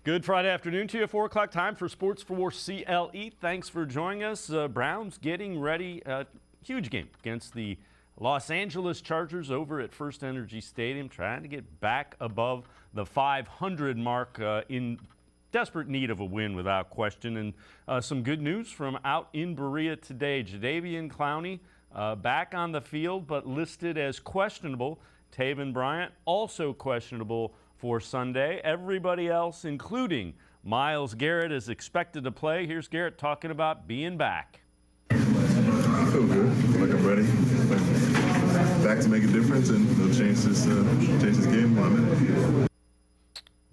Good Friday afternoon to you. 4 o'clock time for Sports4CLE. Thanks for joining us. Browns getting ready. Huge game against the Los Angeles Chargers over at First Energy Stadium, trying to get back above the 500 mark, in desperate need of a win without question. And some good news from out in Berea today. Jadeveon Clowney back on the field, but listed as questionable. Harrison Bryant also questionable for Sunday. Everybody else, including Myles Garrett, is expected to play. Here's Garrett talking about being back. I feel good. I feel like I'm ready. Back to make a difference, and we'll change this game in a minute.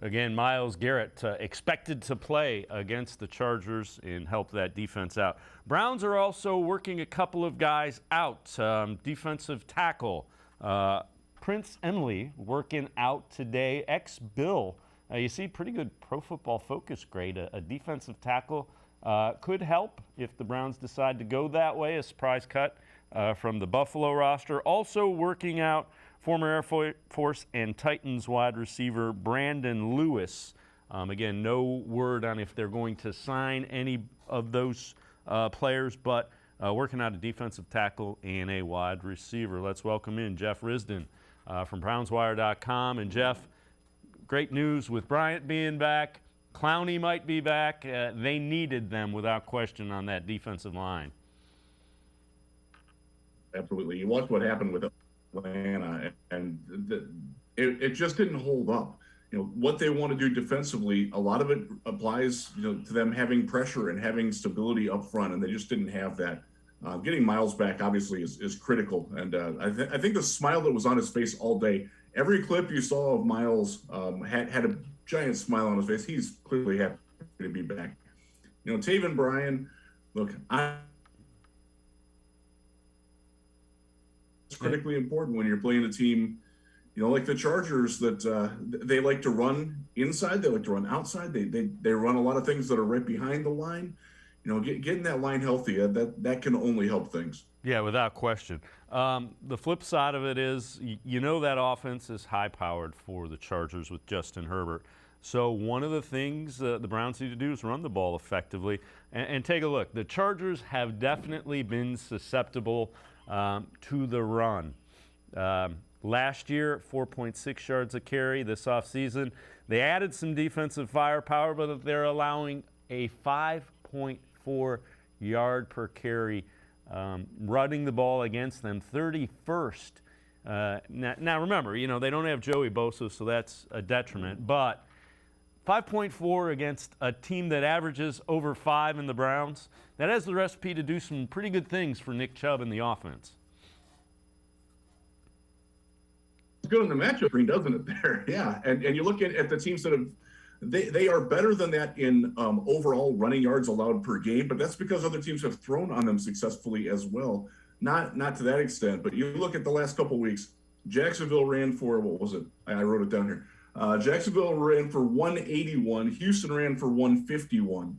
Again, Myles Garrett expected to play against the Chargers and help that defense out. Browns are also working a couple of guys out. Defensive tackle Prince Emily working out today. Ex-Bill, you see pretty good Pro Football Focus grade. A defensive tackle could help if the Browns decide to go that way. A surprise cut from the Buffalo roster. Also working out former Air Force and Titans wide receiver Brandon Lewis. Again, no word on if they're going to sign any of those players, but working out a defensive tackle and a wide receiver. Let's welcome in Jeff Risdon from brownswire.com. And Jeff, great news with Bryant being back. Clowney might be back. They needed them without question on that defensive line. Absolutely. You watch what happened with Atlanta, and it just didn't hold up. You know, what they want to do defensively, a lot of it applies, to them having pressure and having stability up front, and they just didn't have that. Getting Myles back obviously is critical, and I think the smile that was on his face all day, every clip you saw of Myles had a giant smile on his face. He's clearly happy to be back. Harrison Bryant, look, it's critically important when you're playing a team, like the Chargers, that they like to run inside, they like to run outside, they run a lot of things that are right behind the line. Getting that line healthy, that can only help things. Yeah, without question. The flip side of it is, that offense is high-powered for the Chargers with Justin Herbert. So one of the things the Browns need to do is run the ball effectively. And take a look. The Chargers have definitely been susceptible to the run. Last year, 4.6 yards a carry. This offseason, they added some defensive firepower, but they're allowing a 5.4 yard per carry running the ball against them, 31st. Now remember, they don't have Joey Bosa, so that's a detriment, but 5.4 against a team that averages over 5 in the Browns, that has the recipe to do some pretty good things for Nick Chubb in the offense. It's good in the matchup green, doesn't it there? Yeah, and you look at the teams that have, they are better than that in overall running yards allowed per game, but that's because other teams have thrown on them successfully as well. Not to that extent, but you look at the last couple of weeks, Jacksonville ran for, what was it? I wrote it down here. Jacksonville ran for 181. Houston ran for 151.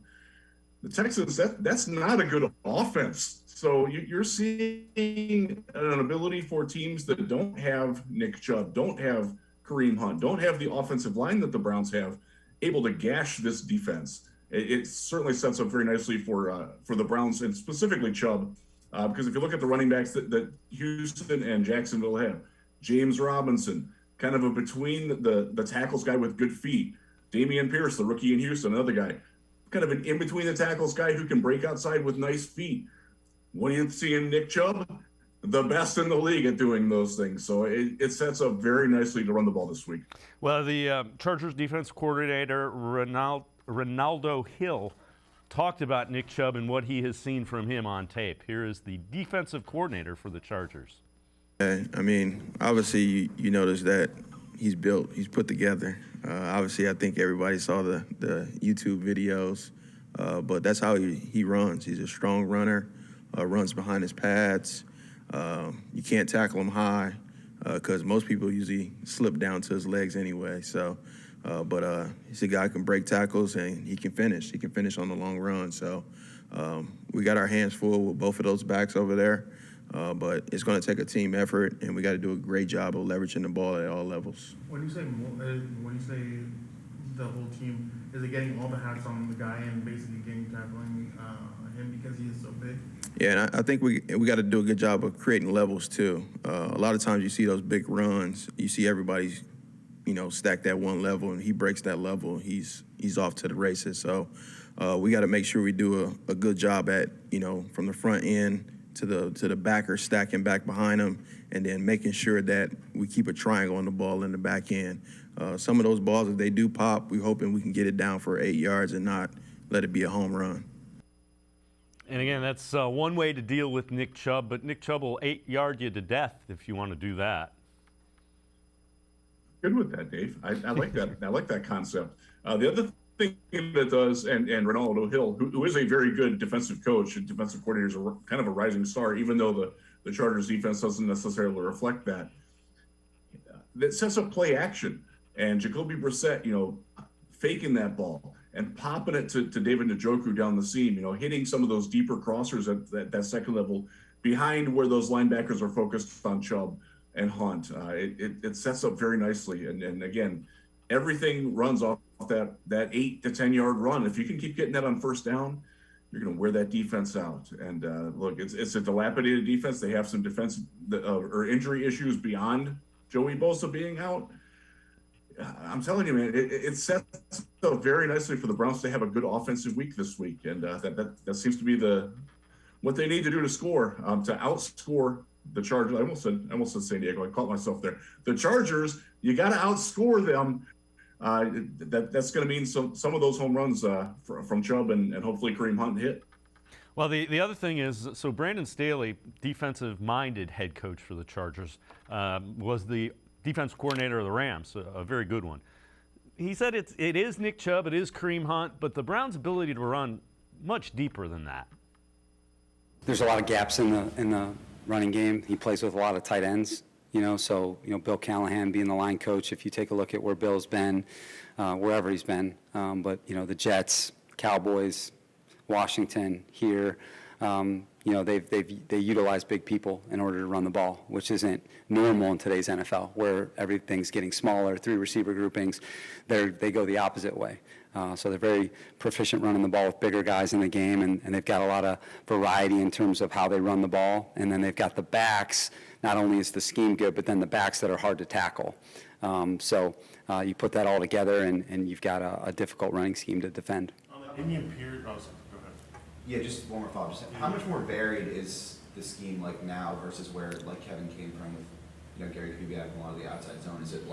The Texans, that's not a good offense. So you're seeing an ability for teams that don't have Nick Chubb, don't have Kareem Hunt, don't have the offensive line that the Browns have, able to gash this defense. It certainly sets up very nicely for the Browns, and specifically Chubb, because if you look at the running backs that Houston and Jacksonville have, James Robinson, kind of a between the tackles guy with good feet. Dameon Pierce, the rookie in Houston, another guy, kind of an in-between the tackles guy who can break outside with nice feet. What do you see in Nick Chubb? The best in the league at doing those things. So it sets up very nicely to run the ball this week. Well, the Chargers defense coordinator, Ronaldo Hill, talked about Nick Chubb and what he has seen from him on tape. Here is the defensive coordinator for the Chargers. I mean, obviously, you notice that he's put together. Obviously, I think everybody saw the YouTube videos, but that's how he runs. He's a strong runner, runs behind his pads. You can't tackle him high because most people usually slip down to his legs anyway. So, but he's a guy who can break tackles and he can finish. He can finish on the long run. So we got our hands full with both of those backs over there. But it's going to take a team effort, and we got to do a great job of leveraging the ball at all levels. When you say the whole team? Is it getting all the hats on the guy and basically tackling him because he is so big? Yeah, and I think we got to do a good job of creating levels too. A lot of times you see those big runs, you see everybody's, stacked at one level, and he breaks that level, he's off to the races. So we got to make sure we do a good job at, from the front end to the backer, stacking back behind him, and then making sure that we keep a triangle on the ball in the back end. Some of those balls, if they do pop, we're hoping we can get it down for 8 yards and not let it be a home run. And again, that's one way to deal with Nick Chubb, but Nick Chubb will 8-yard you to death if you want to do that. Good with that, Dave. I like that. I like that concept. The other thing that does, and Ronaldo Hill, who is a very good defensive coach and defensive coordinator, is kind of a rising star, even though the Chargers defense doesn't necessarily reflect that. That sets up play action, and Jacoby Brissett, faking that ball and popping it to David Njoku down the seam, hitting some of those deeper crossers at that second level behind where those linebackers are focused on Chubb and Hunt. It sets up very nicely. And again, everything runs off that 8 to 10 yard run. If you can keep getting that on first down, you're going to wear that defense out. And look, it's a dilapidated defense. They have some defense or injury issues beyond Joey Bosa being out. I'm telling you, man, it sets up very nicely for the Browns to have a good offensive week this week. And that seems to be what they need to do to score, to outscore the Chargers. I almost said San Diego. I caught myself there. The Chargers, you got to outscore them. That's going to mean some of those home runs from Chubb and hopefully Kareem Hunt hit. Well, the other thing is, so Brandon Staley, defensive-minded head coach for the Chargers, was the defensive coordinator of the Rams, a very good one. He said it is Nick Chubb, it is Kareem Hunt, but the Browns' ability to run much deeper than that. There's a lot of gaps in the running game. He plays with a lot of tight ends, so Bill Callahan being the line coach, if you take a look at where Bill's been, wherever he's been, but the Jets, Cowboys, Washington here, they utilize big people in order to run the ball, which isn't normal in today's NFL, where everything's getting smaller, 3 receiver groupings. They go the opposite way. So they're very proficient running the ball with bigger guys in the game, and they've got a lot of variety in terms of how they run the ball. And then they've got the backs. Not only is the scheme good, but then the backs that are hard to tackle. So you put that all together, and you've got a difficult running scheme to defend. On the Indian period, go ahead. Yeah, just one more thought. Just how much more varied is the scheme like now versus where like Kevin came from with Gary Kubiak and a lot of the outside zone? Is it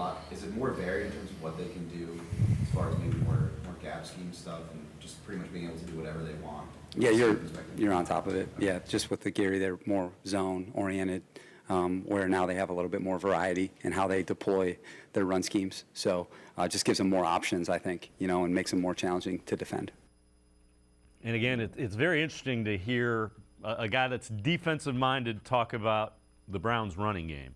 more varied in terms of what they can do as far as maybe more gap scheme stuff and just pretty much being able to do whatever they want? Yeah, you're on top of it. Yeah, just with the Gary, they're more zone oriented, where now they have a little bit more variety in how they deploy their run schemes. So it just gives them more options, I think, and makes them more challenging to defend. And again, it's very interesting to hear a guy that's defensive-minded talk about the Browns' running game.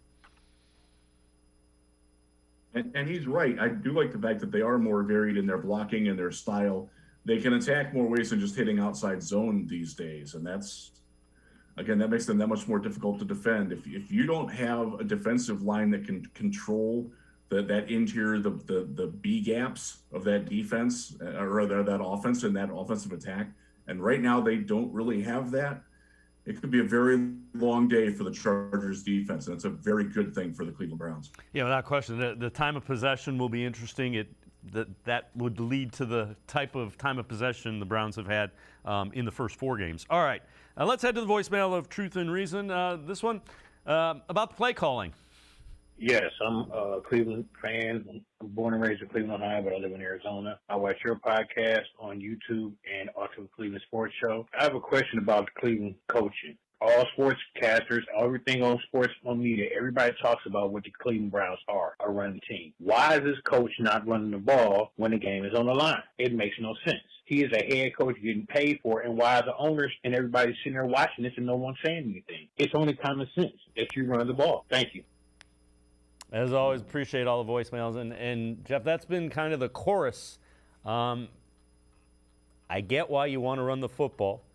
And he's right. I do like the fact that they are more varied in their blocking and their style. They can attack more ways than just hitting outside zone these days. And that makes them that much more difficult to defend. If you don't have a defensive line that can control that interior, the B gaps of that defense, or rather that offense and that offensive attack, and right now they don't really have that, it could be a very long day for the Chargers defense, and it's a very good thing for the Cleveland Browns. Yeah, without question. The time of possession will be interesting. That would lead to the type of time of possession the Browns have had in the first 4 games. All right, let's head to the voicemail of Truth and Reason. This one about the play calling. Yes, I'm a Cleveland fan. I'm born and raised in Cleveland, Ohio, but I live in Arizona. I watch your podcast on YouTube and also the Cleveland Sports Show. I have a question about the Cleveland coaching. All sportscasters, everything on sports on media, everybody talks about what the Cleveland Browns are, a running team. Why is this coach not running the ball when the game is on the line? It makes no sense. He is a head coach getting paid for it, and why are the owners and everybody sitting there watching this and no one saying anything? It's only common sense that you run the ball. Thank you. As always, appreciate all the voicemails. And Jeff, that's been kind of the chorus. I get why you want to run the football.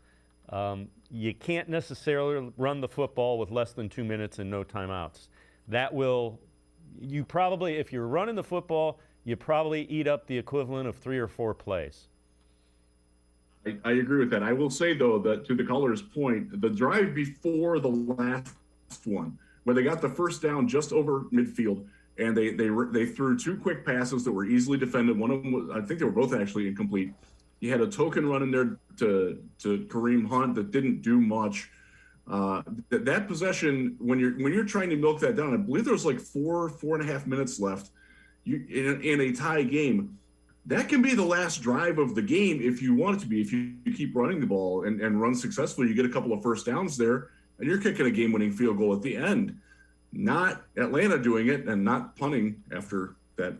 You can't necessarily run the football with less than 2 minutes and no timeouts. That will, you probably, if you're running the football, you probably eat up the equivalent of 3 or 4 plays. I agree with that. I will say, though, that to the caller's point, the drive before the last one, where they got the first down just over midfield, and they threw 2 quick passes that were easily defended. One of them was, I think they were both actually incomplete. You had a token run in there to Kareem Hunt that didn't do much. That possession, when you're trying to milk that down, I believe there was like 4.5 minutes left. In a tie game, that can be the last drive of the game if you want it to be. If you keep running the ball and run successfully, you get a couple of first downs there, and you're kicking a game-winning field goal at the end. Not Atlanta doing it and not punting after that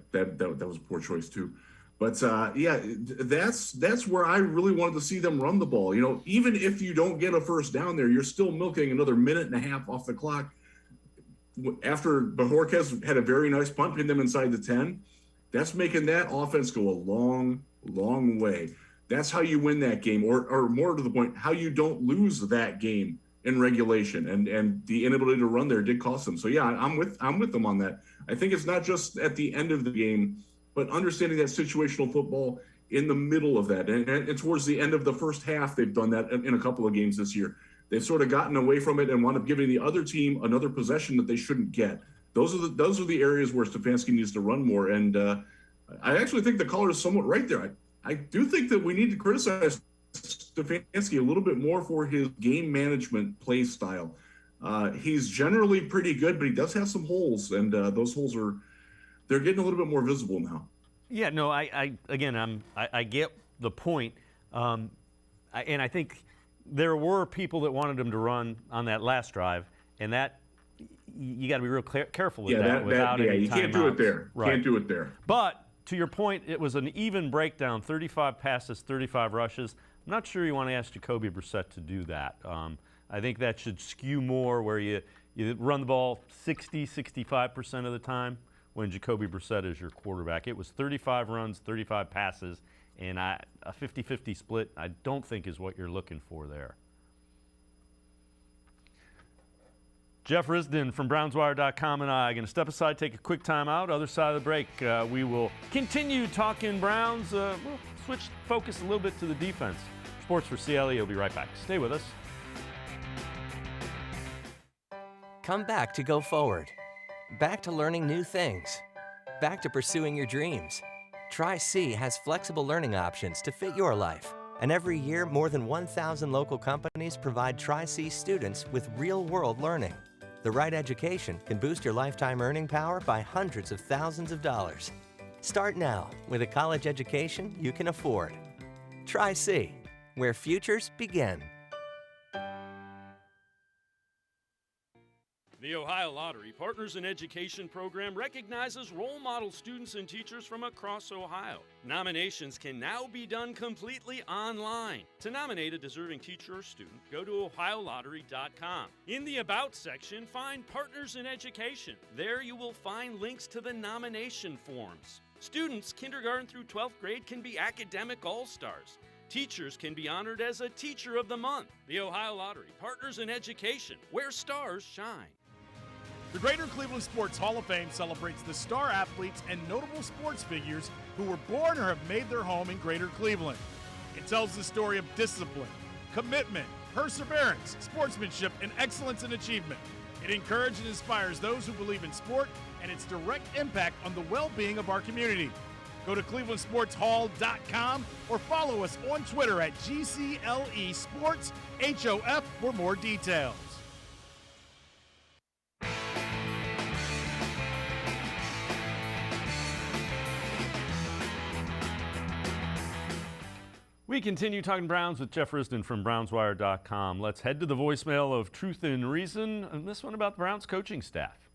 was a poor choice too. But yeah, that's where I really wanted to see them run the ball. You know, even if you don't get a first down there, you're still milking another 1.5 minutes off the clock. After Bajorquez had a very nice punt, pinned them inside the 10, that's making that offense go a long, long way. That's how you win that game, or more to the point, how you don't lose that game in regulation. And the inability to run there did cost them. So yeah, I'm with them on that. I think it's not just at the end of the game, but understanding that situational football in the middle of that. And towards the end of the first half, they've done that in a couple of games this year. They've sort of gotten away from it and wound up giving the other team another possession that they shouldn't get. Those are the areas where Stefanski needs to run more. And I actually think the caller is somewhat right there. I do think that we need to criticize Stefanski a little bit more for his game management play style. He's generally pretty good, but he does have some holes, and those holes they're getting a little bit more visible now. Yeah, no, I get the point, and I think there were people that wanted him to run on that last drive, and that you got to be real careful with that without any you can't do it there. Right. Can't do it there. But to your point, it was an even breakdown: 35 passes, 35 rushes. I'm not sure you want to ask Jacoby Brissett to do that. I think that should skew more where you run the ball 65% of the time when Jacoby Brissett is your quarterback. It was 35 runs, 35 passes, and a 50-50 split I don't think is what you're looking for there. Jeff Risdon from BrownsWire.com and I are going to step aside, take a quick time out. Other side of the break, we will continue talking Browns. We'll switch focus a little bit to the defense. Sports4CLE will be right back. Stay with us. Come back to go forward. Back to learning new things. Back to pursuing your dreams. Tri-C has flexible learning options to fit your life. And every year, more than 1,000 local companies provide Tri-C students with real-world learning. The right education can boost your lifetime earning power by hundreds of thousands of dollars. Start now with a college education you can afford. Tri-C, where futures begin. The Ohio Lottery Partners in Education program recognizes role model students and teachers from across Ohio. Nominations can now be done completely online. To nominate a deserving teacher or student, go to ohiolottery.com. In the About section, find Partners in Education. There you will find links to the nomination forms. Students kindergarten through 12th grade can be academic all-stars. Teachers can be honored as a Teacher of the Month. The Ohio Lottery Partners in Education, where stars shine. The Greater Cleveland Sports Hall of Fame celebrates the star athletes and notable sports figures who were born or have made their home in Greater Cleveland. It tells the story of discipline, commitment, perseverance, sportsmanship, and excellence in achievement. It encourages and inspires those who believe in sport and its direct impact on the well-being of our community. Go to clevelandsportshall.com or follow us on Twitter at GCLE Sports HOF for more details. We continue talking Browns with Jeff Risdon from BrownsWire.com. Let's head to the voicemail of Truth and Reason, and this one about the Browns coaching staff.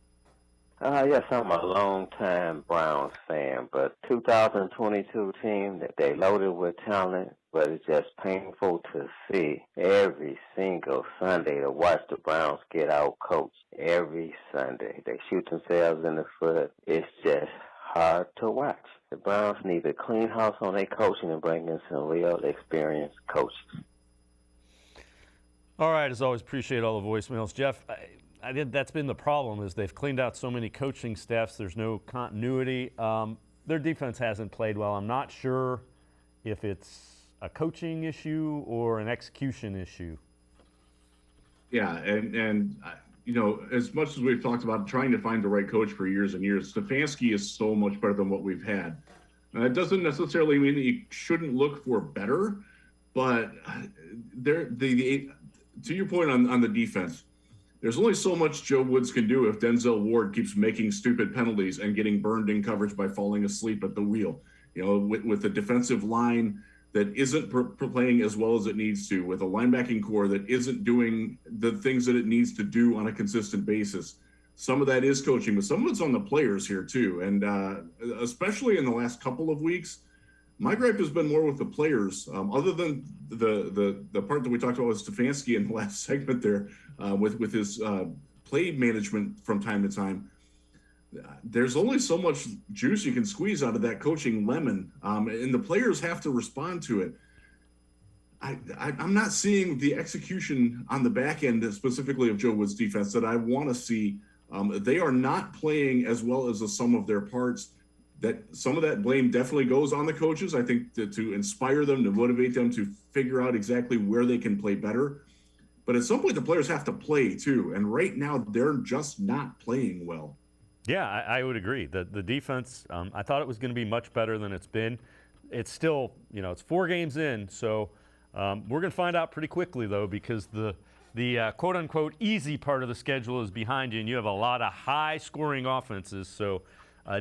Yes, I'm a long-time Browns fan, but 2022 team, that they loaded with talent, but it's just painful to see every single Sunday to watch the Browns get out-coached. Every Sunday. They shoot themselves in the foot. It's just hard to watch. The Browns need to clean house on their coaching and bring in some real experienced coaches. All right, as always, appreciate all the voicemails. Jeff, I think that's been the problem, is they've cleaned out so many coaching staffs. There's no continuity. their defense hasn't played well. I'm not sure if it's a coaching issue or an execution issue. Yeah, and you know, as much as we've talked about trying to find the right coach for years and years, Stefanski is so much better than what we've had. It doesn't necessarily mean that you shouldn't look for better, but to your point on the defense, there's only so much Joe Woods can do if Denzel Ward keeps making stupid penalties and getting burned in coverage by falling asleep at the wheel. You know, with the defensive line that isn't playing as well as it needs to, with a linebacking core that isn't doing the things that it needs to do on a consistent basis. Some of that is coaching, but some of it's on the players here too. And especially in the last couple of weeks, my gripe has been more with the players, other than the part that we talked about with Stefanski in the last segment there, with his play management from time to time. There's only so much juice you can squeeze out of that coaching lemon, and the players have to respond to it. I'm not seeing the execution on the back end, specifically of Joe Woods' defense, that I want to see. They are not playing as well as the sum of their parts. That some of that blame definitely goes on the coaches, I think, to inspire them, to motivate them to figure out exactly where they can play better. But at some point, the players have to play too. And right now, they're just not playing well. Yeah, I would agree. The defense, I thought it was going to be much better than it's been. It's still, you know, it's 4 games in, so we're going to find out pretty quickly, though, because the quote-unquote easy part of the schedule is behind you, and you have a lot of high-scoring offenses. So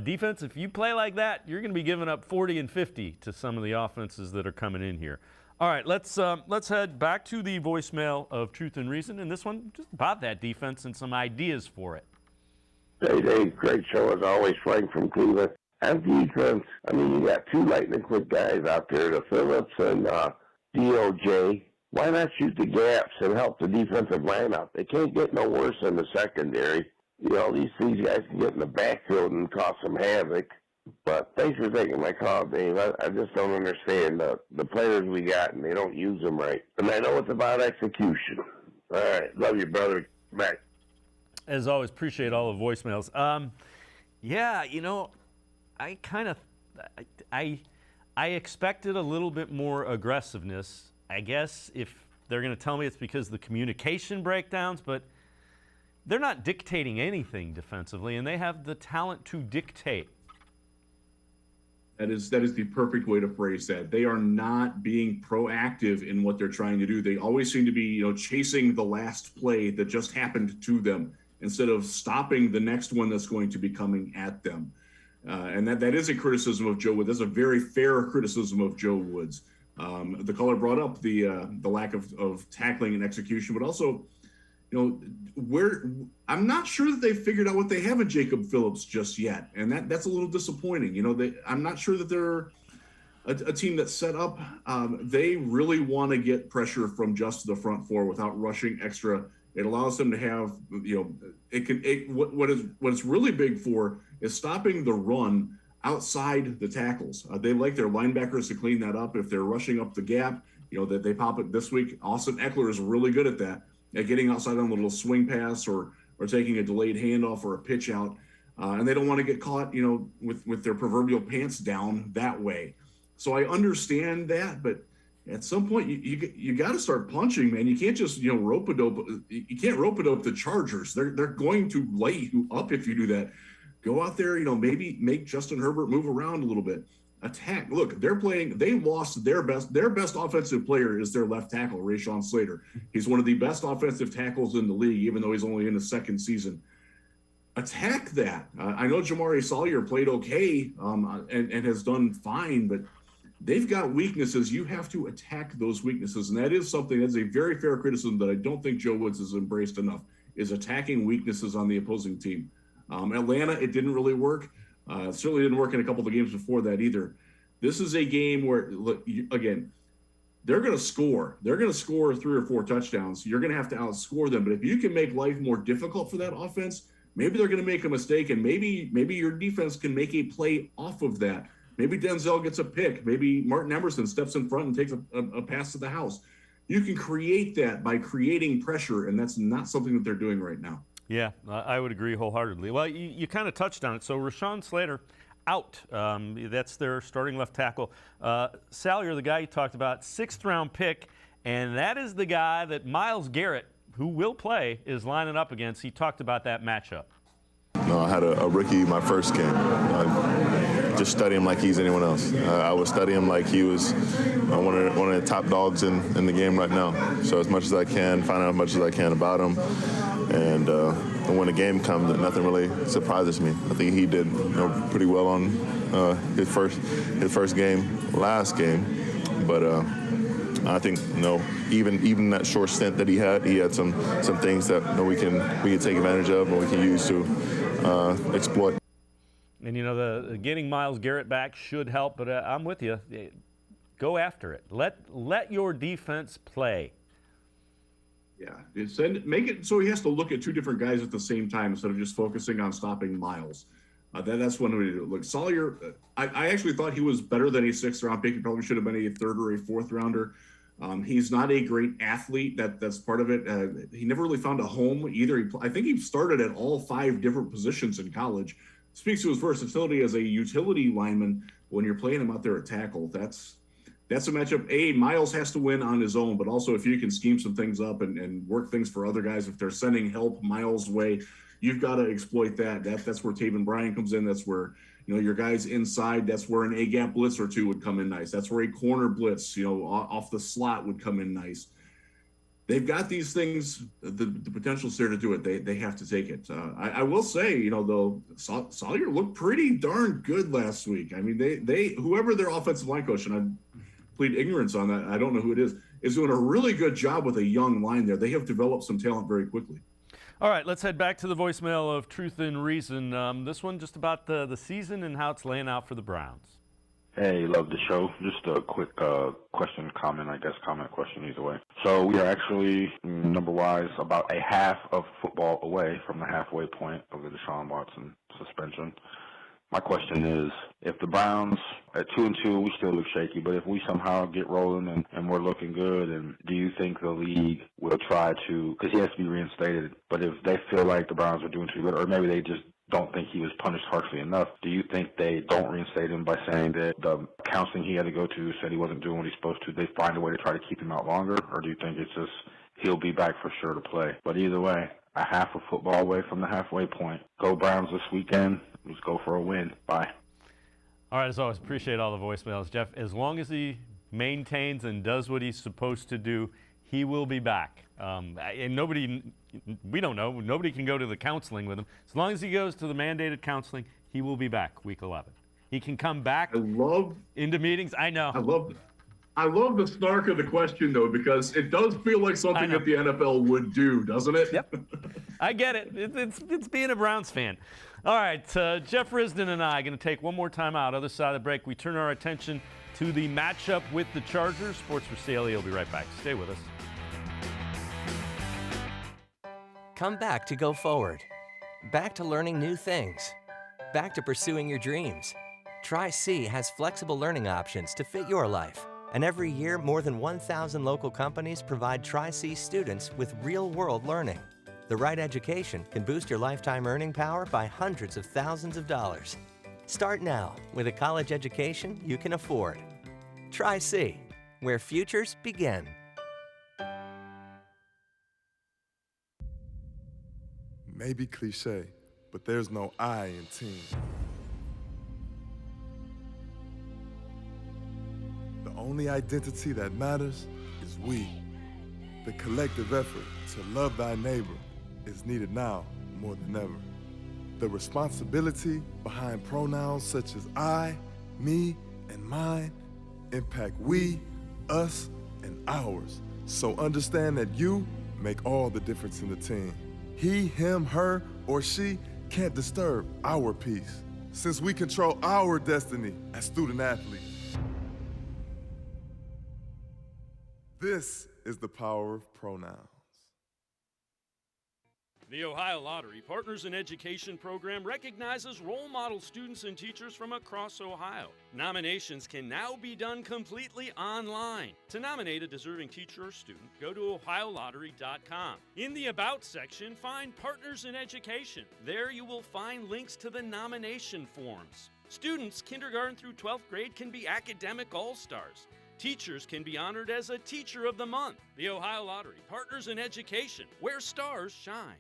defense, if you play like that, you're going to be giving up 40 and 50 to some of the offenses that are coming in here. All right, let's head back to the voicemail of Truth and Reason, and this one just about that defense and some ideas for it. Hey, Dave, great show as always, Frank from Cleveland. On defense, I mean, you got 2 lightning quick guys out there, the Phillips and DOJ. Why not shoot the gaps and help the defensive line out? They can't get no worse in the secondary. You know, these guys can get in the backfield and cause some havoc. But thanks for taking my call, Dave. I just don't understand the players we got, and they don't use them right. And I know it's about execution. All right, love you, brother. Bye. As always, appreciate all the voicemails. Yeah, you know, I expected a little bit more aggressiveness. I guess if they're going to tell me it's because of the communication breakdowns, but they're not dictating anything defensively, and they have the talent to dictate. That is the perfect way to phrase that. They are not being proactive in what they're trying to do. They always seem to be, you know, chasing the last play that just happened to them, instead of stopping the next one that's going to be coming at them. And that is a criticism of Joe Woods. That's a very fair criticism of Joe Woods. The caller brought up the lack of tackling and execution, but also, you know, I'm not sure that they've figured out what they have in Jacob Phillips just yet. And that's a little disappointing. You know, I'm not sure that they're a team that's set up. They really want to get pressure from just the front 4 without rushing extra. It allows them to have, you know, what's really big for is stopping the run outside the tackles. They like their linebackers to clean that up. If they're rushing up the gap, you know, that they pop it this week. Austin Eckler is really good at that, at getting outside on a little swing pass or taking a delayed handoff or a pitch out. And they don't want to get caught, you know, with their proverbial pants down that way. So I understand that, but at some point you got to start punching, man. You can't just, you know, rope-a-dope. You can't rope-a-dope the Chargers. They're going to light you up if you do that. Go out there, you know, maybe make Justin Herbert move around a little bit. Attack. Look, they lost their best offensive player is their left tackle, Rashawn Slater. He's one of the best offensive tackles in the league, even though he's only in his 2nd season. Attack that. I know Jamari Sawyer played okay and has done fine, but they've got weaknesses. You have to attack those weaknesses, and that is something that's a very fair criticism that I don't think Joe Woods has embraced enough, is attacking weaknesses on the opposing team. Atlanta, it didn't really work. It certainly didn't work in a couple of the games before that either. This is a game where, look, again, they're going to score. They're going to score 3 or 4 touchdowns. You're going to have to outscore them. But if you can make life more difficult for that offense, maybe they're going to make a mistake, and maybe your defense can make a play off of that. Maybe Denzel gets a pick. Maybe Martin Emerson steps in front and takes a pass to the house. You can create that by creating pressure, and that's not something that they're doing right now. Yeah, I would agree wholeheartedly. Well, you kind of touched on it. So Rashawn Slater, out. That's their starting left tackle. Salyer, the guy you talked about, 6th-round pick, and that is the guy that Myles Garrett, who will play, is lining up against. He talked about that matchup. No, I had a rookie my first game. Just study him like he's anyone else. I would study him like he was one of the top dogs in the game right now. So as much as I can, find out as much as I can about him. And when the game comes, nothing really surprises me. I think he did pretty well on his first game, last game. But I think even that short stint that he had some things that we can take advantage of and we can use to exploit. And the getting Myles Garrett back should help, but I'm with you. Go after it. Let your defense play. Yeah, make it so he has to look at two different guys at the same time instead of just focusing on stopping Myles. That's one way to do it. Look, Salyer, I actually thought he was better than a 6th-round pick. He probably should have been a 3rd or a 4th-rounder. He's not a great athlete. That's part of it. He never really found a home either. I think he started at all 5 different positions in college. Speaks to his versatility as a utility lineman when you're playing him out there at tackle. That's a matchup. Myles has to win on his own, but also if you can scheme some things up and work things for other guys, if they're sending help Myles' way, you've got to exploit that. That's where Taven Bryan comes in. That's where your guys inside. That's where an A-gap blitz or two would come in nice. That's where a corner blitz, off the slot would come in nice. They've got these things. The potential's there to do it. They have to take it. I will say, though, Salyer looked pretty darn good last week. I mean, they whoever their offensive line coach, and I plead ignorance on that, I don't know who it is doing a really good job with a young line there. They have developed some talent very quickly. All right, let's head back to the voicemail of Truth and Reason. This one just about the season and how it's laying out for the Browns. Hey, love the show. Just a quick question, comment, question either way. So we are actually, number-wise, about a half of football away from the halfway point of the DeShaun Watson suspension. My question is, if the Browns, at 2-2, we still look shaky, but if we somehow get rolling and we're looking good, and do you think the league will try to, because he has to be reinstated, but if they feel like the Browns are doing too good, or maybe they just don't think he was punished harshly enough, do you think they don't reinstate him by saying that the counseling he had to go to said he wasn't doing what he's supposed to? They find a way to try to keep him out longer, or do you think it's just he'll be back for sure to play? But either way, a half of football away from the halfway point. Go Browns this weekend. Let's go for a win. Bye. All right, as always, appreciate all the voicemails. Jeff, as long as he maintains and does what he's supposed to do, he will be back. And we don't know. Nobody can go to the counseling with him. As long as he goes to the mandated counseling, he will be back week 11. He can come back into meetings. I know. I love the snark of the question, though, because it does feel like something that the NFL would do, doesn't it? Yep. I get it. It's being a Browns fan. All right, Jeff Risdon and I are going to take one more time out. Other side of the break, we turn our attention to the matchup with the Chargers. Sports4CLE will be right back. Stay with us. Come back to go forward. Back to learning new things. Back to pursuing your dreams. Tri-C has flexible learning options to fit your life. And every year, more than 1,000 local companies provide Tri-C students with real-world learning. The right education can boost your lifetime earning power by hundreds of thousands of dollars. Start now with a college education you can afford. Tri-C, where futures begin. Maybe cliche, but there's no I in team. The only identity that matters is we. The collective effort to love thy neighbor is needed now more than ever. The responsibility behind pronouns such as I, me, and mine impact we, us, and ours. So understand that you make all the difference in the team. He, him, her, or she can't disturb our peace, since we control our destiny as student athletes. This is the power of pronouns. The Ohio Lottery Partners in Education program recognizes role model students and teachers from across Ohio. Nominations can now be done completely online. To nominate a deserving teacher or student, go to ohiolottery.com. In the About section, find Partners in Education. There you will find links to the nomination forms. Students kindergarten through 12th grade can be academic all-stars. Teachers can be honored as a Teacher of the Month. The Ohio Lottery, partners in education, where stars shine.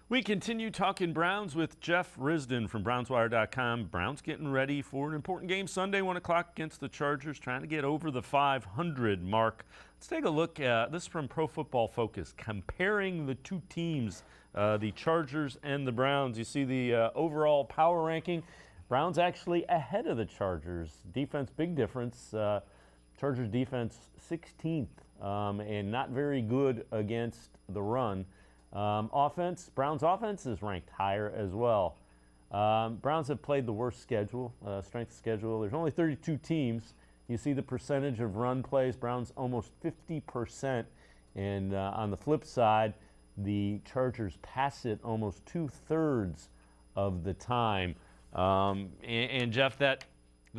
We continue talking Browns with Jeff Risdon from BrownsWire.com. Browns getting ready for an important game Sunday, 1 o'clock against the Chargers, trying to get over the 500 mark. Let's take a look at this from Pro Football Focus, comparing the two teams, the Chargers and the Browns. You see the overall power ranking. Browns actually ahead of the Chargers. Defense, big difference. Chargers defense 16th and not very good against the run. Offense, Browns offense is ranked higher as well. Browns have played the worst schedule, strength of schedule. There's only 32 teams. You see the percentage of run plays, Browns almost 50%. And on the flip side, the Chargers pass it almost 2/3 of the time. And Jeff, the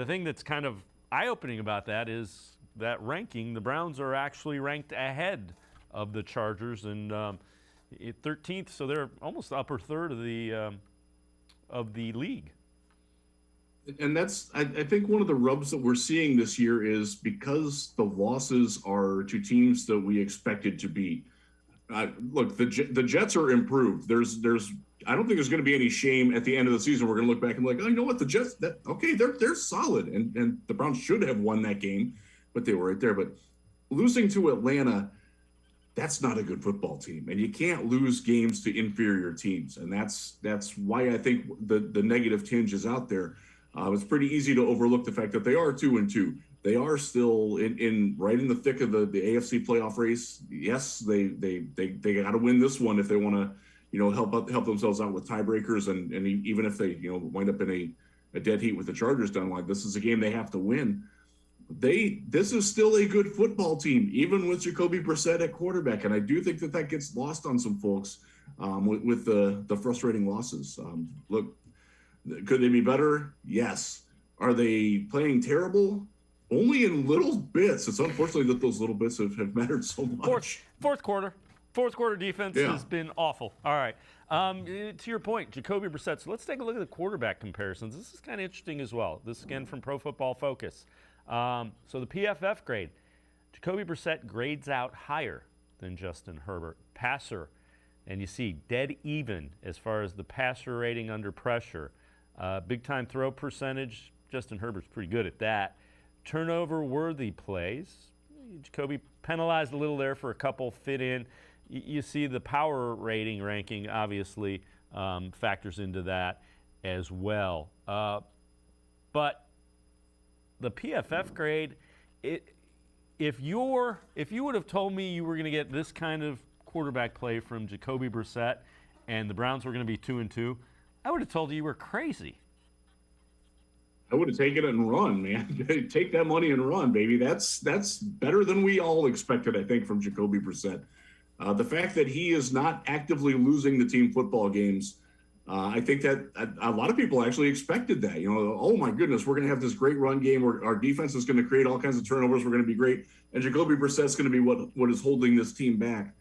thing that's kind of eye-opening about that is that ranking, the Browns are actually ranked ahead of the Chargers, and 13th, so they're almost the upper third of the league. And that's, I think, one of the rubs that we're seeing this year is because the losses are to teams that we expected to beat. Look, the Jets are improved. I don't think there's going to be any shame at the end of the season. We're going to look back and be like, oh, you know what, the Jets, they're solid, and the Browns should have won that game, but they were right there. But losing to Atlanta, that's not a good football team, and you can't lose games to inferior teams, and that's why I think the negative tinge is out there. It's pretty easy to overlook the fact that they are 2-2. They are still right in the thick of the AFC playoff race. Yes, they got to win this one if they want to help themselves out with tiebreakers, and even if they wind up in a dead heat with the Chargers down, like, this is a game they have to win. This is still a good football team, even with Jacoby Brissett at quarterback, and I do think that gets lost on some folks with the frustrating losses. Look, could they be better? Yes. Are they playing terrible? Only in little bits. It's unfortunately that those little bits have mattered so much. Fourth quarter defense has been awful. All right. To your point, Jacoby Brissett. So let's take a look at the quarterback comparisons. This is kind of interesting as well. This again from Pro Football Focus. So the PFF grade, Jacoby Brissett grades out higher than Justin Herbert. Passer, and you see dead even as far as the passer rating under pressure. Big time throw percentage, Justin Herbert's pretty good at that. Turnover worthy plays, Jacoby penalized a little there for a couple fit in. You see the power rating ranking obviously factors into that as well. But the PFF grade, if you would have told me you were going to get this kind of quarterback play from Jacoby Brissett and the Browns were going to be 2-2, I would have told you were crazy. I would have taken it and run, man. Take that money and run, baby. That's better than we all expected, I think, from Jacoby Brissett. The fact that he is not actively losing the team football games, I think that a lot of people actually expected that. Oh my goodness, we're going to have this great run game where our defense is going to create all kinds of turnovers. We're going to be great, and Jacoby Brissett's going to be what is holding this team back.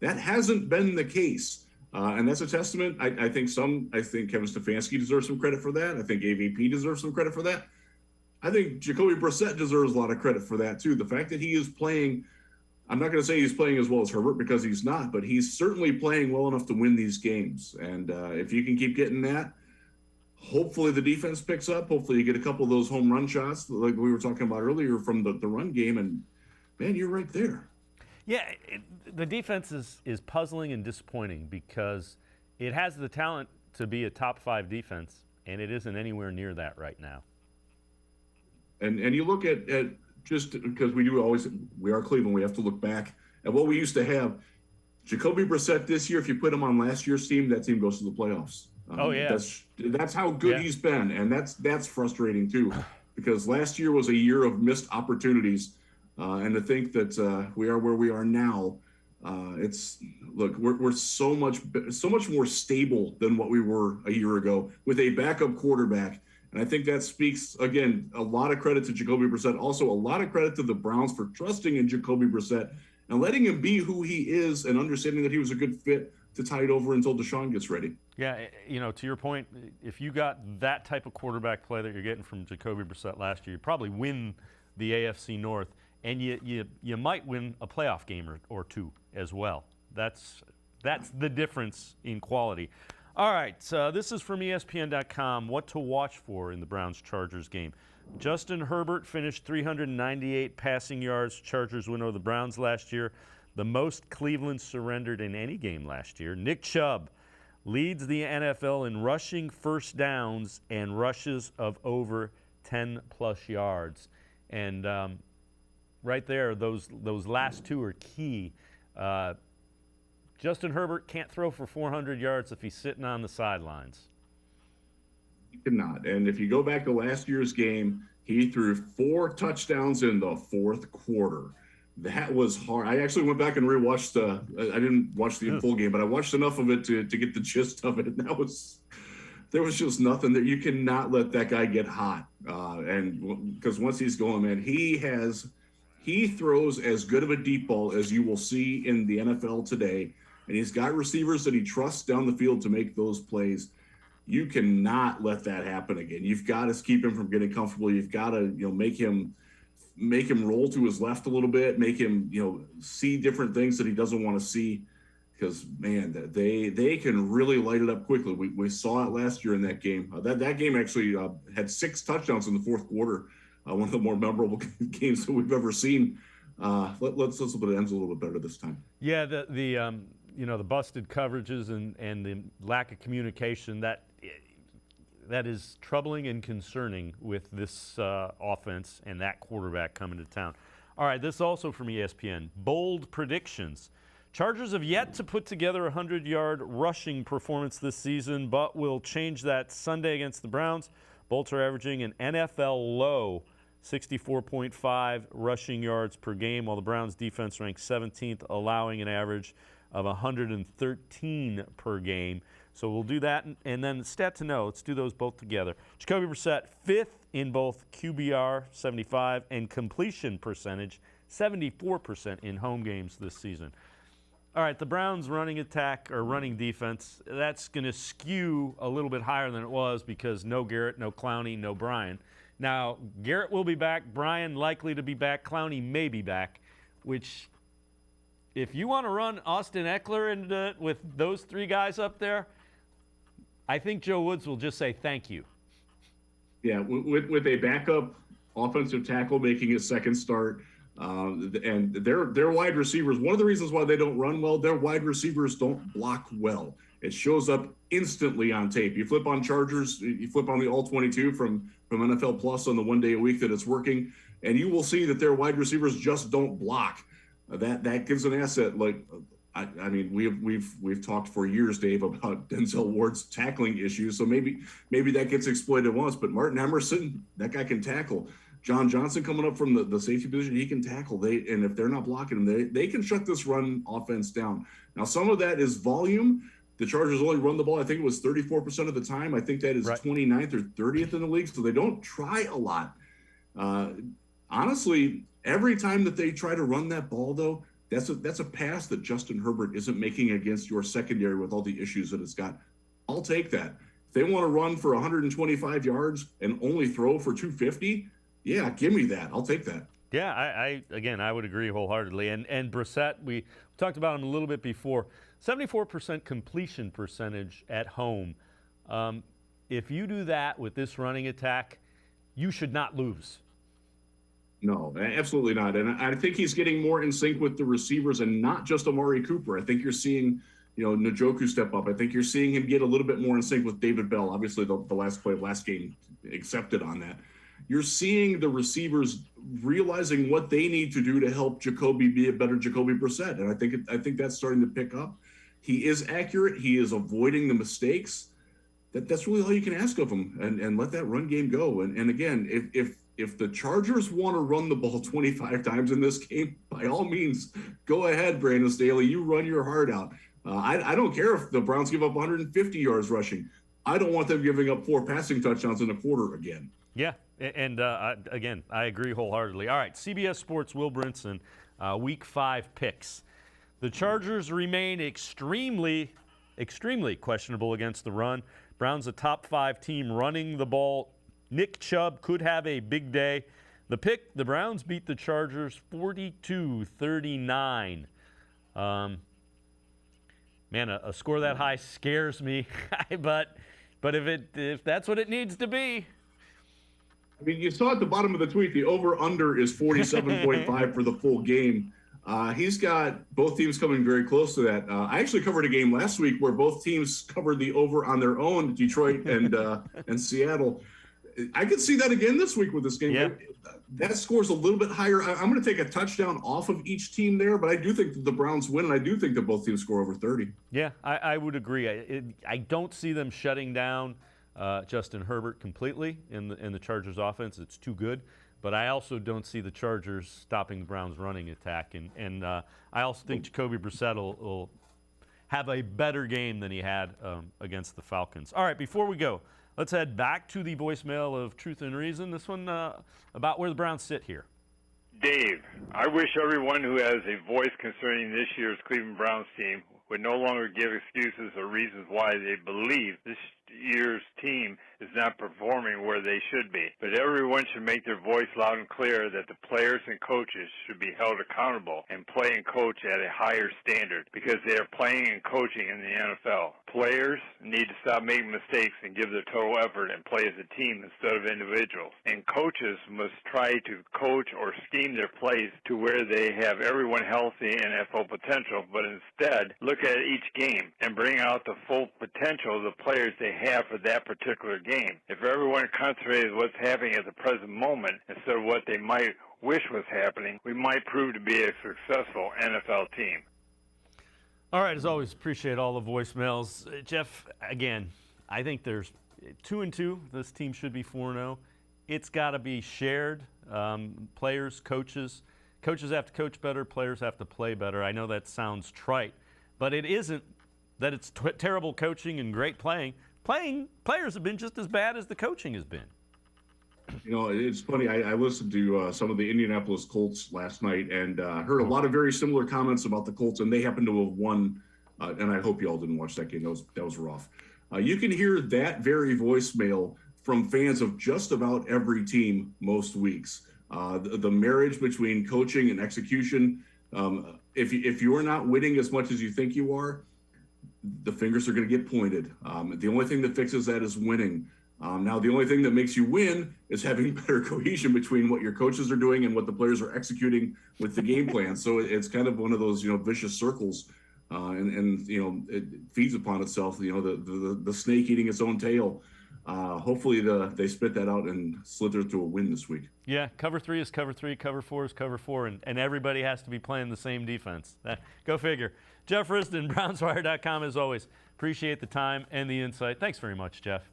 That hasn't been the case. And that's a testament. I think Kevin Stefanski deserves some credit for that. I think AVP deserves some credit for that. I think Jacoby Brissett deserves a lot of credit for that too. The fact that he is playing, I'm not going to say he's playing as well as Herbert because he's not, but he's certainly playing well enough to win these games. And if you can keep getting that, hopefully the defense picks up. Hopefully you get a couple of those home run shots like we were talking about earlier from the run game. And man, you're right there. Yeah, the defense is puzzling and disappointing because it has the talent to be a top 5 defense, and it isn't anywhere near that right now. And you look at just because we are Cleveland, we have to look back at what we used to have. Jacoby Brissett this year, if you put him on last year's team, that team goes to the playoffs. That's how good he's been, and that's frustrating too, because last year was a year of missed opportunities. And to think that we are where we are now, we're so much more stable than what we were a year ago with a backup quarterback. And I think that speaks, again, a lot of credit to Jacoby Brissett. Also, a lot of credit to the Browns for trusting in Jacoby Brissett and letting him be who he is and understanding that he was a good fit to tide over until DeShaun gets ready. Yeah, to your point, if you got that type of quarterback play that you're getting from Jacoby Brissett last year, you probably win the AFC North, and you might win a playoff game or two as well. That's the difference in quality. All right, this is from ESPN.com. What to watch for in the Browns-Chargers game. Justin Herbert finished 398 passing yards. Chargers win over the Browns last year. The most Cleveland surrendered in any game last year. Nick Chubb leads the NFL in rushing first downs and rushes of over 10-plus yards. And right there, those last two are key. Justin Herbert can't throw for 400 yards if he's sitting on the sidelines. He cannot. And if you go back to last year's game, he threw 4 touchdowns in the fourth quarter. That was hard. I actually went back and rewatched. I didn't watch the full game, but I watched enough of it to get the gist of it. And there was just nothing that you cannot let that guy get hot. And because once he's going, man, he throws as good of a deep ball as you will see in the NFL today. And he's got receivers that he trusts down the field to make those plays. You cannot let that happen again. You've got to keep him from getting comfortable. You've got to, make him roll to his left a little bit, make him, see different things that he doesn't want to see. Because, man, they can really light it up quickly. We saw it last year in that game. That game actually had 6 touchdowns in the fourth quarter. One of the more memorable games that we've ever seen. Let's hope it ends a little bit better this time. Yeah, the busted coverages and the lack of communication, that is troubling and concerning with this offense and that quarterback coming to town. All right, this also from ESPN. Bold predictions. Chargers have yet to put together a 100-yard rushing performance this season, but will change that Sunday against the Browns. Bolts are averaging an NFL low 64.5 rushing yards per game, while the Browns defense ranks 17th, allowing an average of 113 per game. So we'll do that, and then stat to know. Let's do those both together. Jacoby Brissett, 5th in both QBR, 75, and completion percentage, 74% in home games this season. All right, the Browns' running attack or running defense, that's going to skew a little bit higher than it was because no Garrett, no Clowney, no Bryan. Now, Garrett will be back. Bryan likely to be back. Clowney may be back, which, if you want to run Austin Eckler into it with those 3 guys up there, I think Joe Woods will just say thank you. Yeah, with a backup offensive tackle making his second start, and their wide receivers, one of the reasons why they don't run well, their wide receivers don't block well. It shows up instantly on tape. You flip on Chargers, you flip on the All-22 from NFL Plus on the 1 day a week that it's working, and you will see that their wide receivers just don't block. That gives an asset. Like, I mean, we've talked for years, Dave, about Denzel Ward's tackling issues. So maybe that gets exploited once. But Martin Emerson, that guy can tackle. John Johnson coming up from the safety position, he can tackle. And if they're not blocking him, they can shut this run offense down. Now, some of that is volume. The Chargers only run the ball, I think it was 34% of the time. I think that is right. 29th or 30th in the league. So they don't try a lot. Honestly, every time that they try to run that ball, though, that's a pass that Justin Herbert isn't making against your secondary with all the issues that it's got. I'll take that. If they want to run for 125 yards and only throw for 250, yeah, give me that. I'll take that. Yeah, I would agree wholeheartedly. And Brissett, we talked about him a little bit before. 74% completion percentage at home. If you do that with this running attack, you should not lose. No, absolutely not. And I think he's getting more in sync with the receivers and not just Amari Cooper. I think you're seeing, Njoku step up. I think you're seeing him get a little bit more in sync with David Bell. Obviously, the last play of last game accepted on that. You're seeing the receivers realizing what they need to do to help Jacoby be a better Jacoby Brissett. And I think that's starting to pick up. He is accurate. He is avoiding the mistakes. That's really all you can ask of him, and let that run game go. And again, if the Chargers want to run the ball 25 times in this game, by all means, go ahead, Brandon Staley. You run your heart out. I don't care if the Browns give up 150 yards rushing. I don't want them giving up 4 passing touchdowns in a quarter again. Yeah, and again, I agree wholeheartedly. All right, CBS Sports' Will Brinson Week 5 picks. The Chargers remain extremely questionable against the run. Browns a top 5 team running the ball. Nick Chubb could have a big day. The Browns beat the Chargers 42-39. Man, a score that high scares me, but if that's what it needs to be. I mean, you saw at the bottom of the tweet, the over-under is 47.5 for the full game. He's got both teams coming very close to that. I actually covered a game last week where both teams covered the over on their own, Detroit and Seattle. I could see that again this week with this game. Yeah. That score's a little bit higher. I'm going to take a touchdown off of each team there, but I do think that the Browns win, and I do think that both teams score over 30. Yeah, I would agree. I don't see them shutting down Justin Herbert completely in the Chargers offense. It's too good. But I also don't see the Chargers stopping the Browns' running attack. And I also think Jacoby Brissett will have a better game than he had against the Falcons. All right, before we go, let's head back to the voicemail of Truth and Reason. This one about where the Browns sit here. Dave, I wish everyone who has a voice concerning this year's Cleveland Browns team would no longer give excuses or reasons why they believe this year's team is not performing where they should be. But everyone should make their voice loud and clear that the players and coaches should be held accountable and play and coach at a higher standard because they are playing and coaching in the NFL. Players need to stop making mistakes and give their total effort and play as a team instead of individuals. And coaches must try to coach or scheme their plays to where they have everyone healthy and at full potential, but instead look at each game and bring out the full potential of the players they have for that particular game. If everyone concentrated what's happening at the present moment instead of what they might wish was happening, we might prove to be a successful NFL team. All right, as always, appreciate all the voicemails. Jeff, again, I think there's 2-2. This team should be 4-0. It's got to be shared. Players, coaches. Coaches have to coach better. Players have to play better. I know that sounds trite, but it isn't that it's terrible coaching and great playing. Players have been just as bad as the coaching has been. You know, it's funny. I listened to some of the Indianapolis Colts last night and heard a lot of very similar comments about the Colts, and they happen to have won. And I hope you all didn't watch that game. That was rough. You can hear that very voicemail from fans of just about every team most weeks. The marriage between coaching and execution. If you are not winning as much as you think you are, the fingers are going to get pointed. The only thing that fixes that is winning. Now, the only thing that makes you win is having better cohesion between what your coaches are doing and what the players are executing with the game plan. So it's kind of one of those, vicious circles, and it feeds upon itself. The snake eating its own tail. Hopefully they spit that out and slither to a win this week. Yeah, cover 3 is cover 3, cover 4 is cover 4, and everybody has to be playing the same defense. Go figure. Jeff Risdon, BrownsWire.com, as always. Appreciate the time and the insight. Thanks very much, Jeff.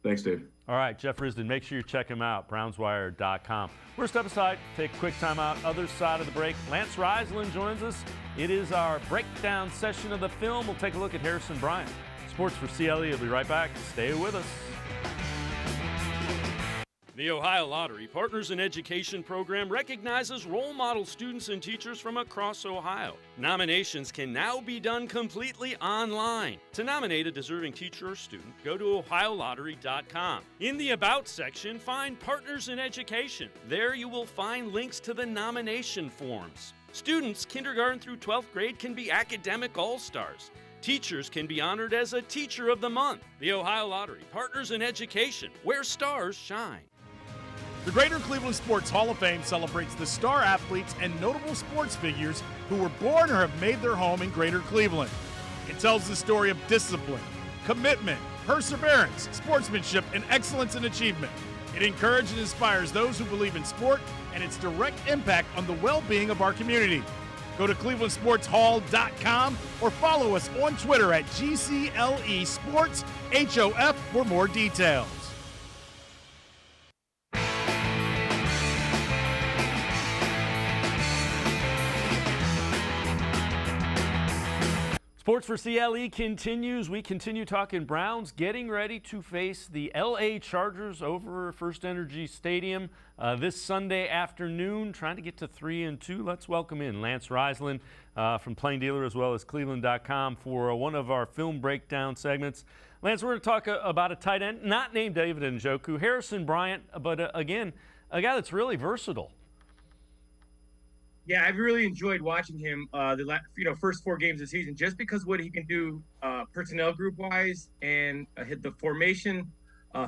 Thanks, Dave. All right, Jeff Risdon, make sure you check him out, BrownsWire.com. We're a step aside, take a quick time out. Other side of the break, Lance Reisland joins us. It is our breakdown session of the film. We'll take a look at Harrison Bryant. Sports4CLE will be right back. Stay with us. The Ohio Lottery Partners in Education program recognizes role model students and teachers from across Ohio. Nominations can now be done completely online. To nominate a deserving teacher or student, go to ohiolottery.com. In the About section, find Partners in Education. There you will find links to the nomination forms. Students, kindergarten through 12th grade, can be academic all-stars. Teachers can be honored as a Teacher of the Month. The Ohio Lottery, Partners in Education, where stars shine. The Greater Cleveland Sports Hall of Fame celebrates the star athletes and notable sports figures who were born or have made their home in Greater Cleveland. It tells the story of discipline, commitment, perseverance, sportsmanship, and excellence in achievement. It encourages and inspires those who believe in sport and its direct impact on the well-being of our community. Go to clevelandsportshall.com or follow us on Twitter at GCLE Sports HOF for more details. Sports4CLE continues. We continue talking Browns, getting ready to face the LA Chargers over First Energy Stadium this Sunday afternoon, trying to get to 3-2. Let's welcome in Lance Reisland from Plain Dealer as well as cleveland.com for one of our film breakdown segments. Lance, we're going to talk about a tight end, not named David Njoku, Harrison Bryant, but again, a guy that's really versatile. Yeah, I've really enjoyed watching him the first 4 games of the season, just because what he can do personnel group wise and hit the formation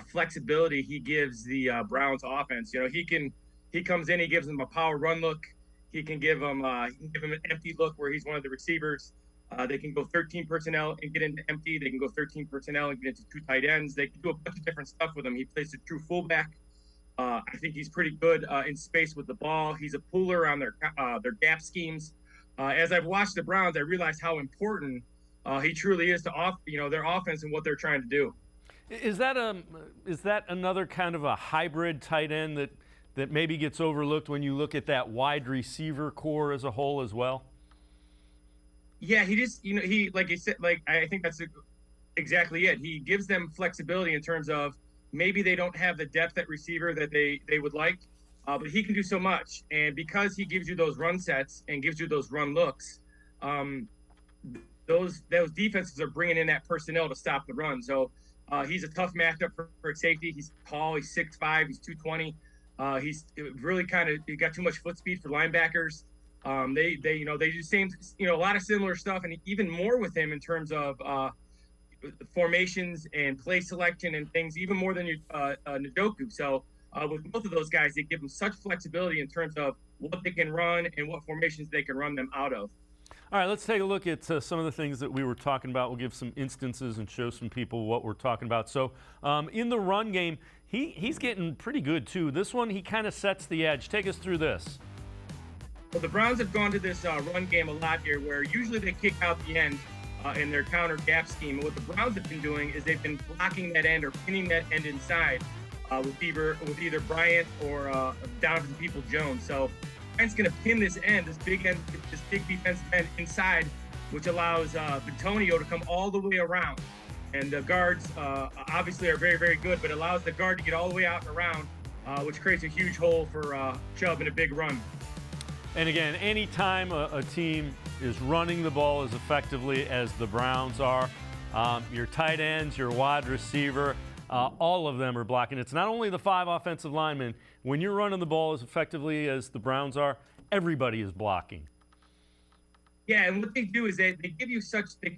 flexibility he gives the Browns offense. You know, he comes in, he gives them a power run look. He can give them an empty look where he's one of the receivers. They can go 13 personnel and get into empty. They can go 13 personnel and get into 2 tight ends. They can do a bunch of different stuff with him. He plays a true fullback. I think he's pretty good in space with the ball. He's a puller on their gap schemes. As I've watched the Browns, I realized how important he truly is to their offense and what they're trying to do. Is that another kind of a hybrid tight end that maybe gets overlooked when you look at that wide receiver core as a whole as well? Yeah, he just I think that's exactly it. He gives them flexibility in terms of, maybe they don't have the depth at receiver that they would like, but he can do so much. And because he gives you those run sets and gives you those run looks, those defenses are bringing in that personnel to stop the run. So he's a tough matchup for safety. He's tall. He's 6'5". He's 220. He's really he got too much foot speed for linebackers. They do same, a lot of similar stuff, and even more with him in terms of formations and play selection and things, even more than Njoku. So with both of those guys, they give them such flexibility in terms of what they can run and what formations they can run them out of. All right, let's take a look at some of the things that we were talking about. We'll give some instances and show some people what we're talking about. So in the run game, he's getting pretty good too. This one, he kind of sets the edge. Take us through this. Well, the Browns have gone to this run game a lot here, where usually they kick out the end in their counter gap scheme. And what the Browns have been doing is they've been blocking that end or pinning that end inside with either Bryant or Donovan Peoples-Jones. So Bryant's going to pin this big defensive end inside, which allows Bitonio to come all the way around. And the guards obviously are very, very good, but allows the guard to get all the way out and around, which creates a huge hole for Chubb in a big run. And again, anytime a team is running the ball as effectively as the Browns are, your tight ends, your wide receiver, all of them are blocking. It's not only the 5 offensive linemen. When you're running the ball as effectively as the Browns are, everybody is blocking. Yeah, and what they do is they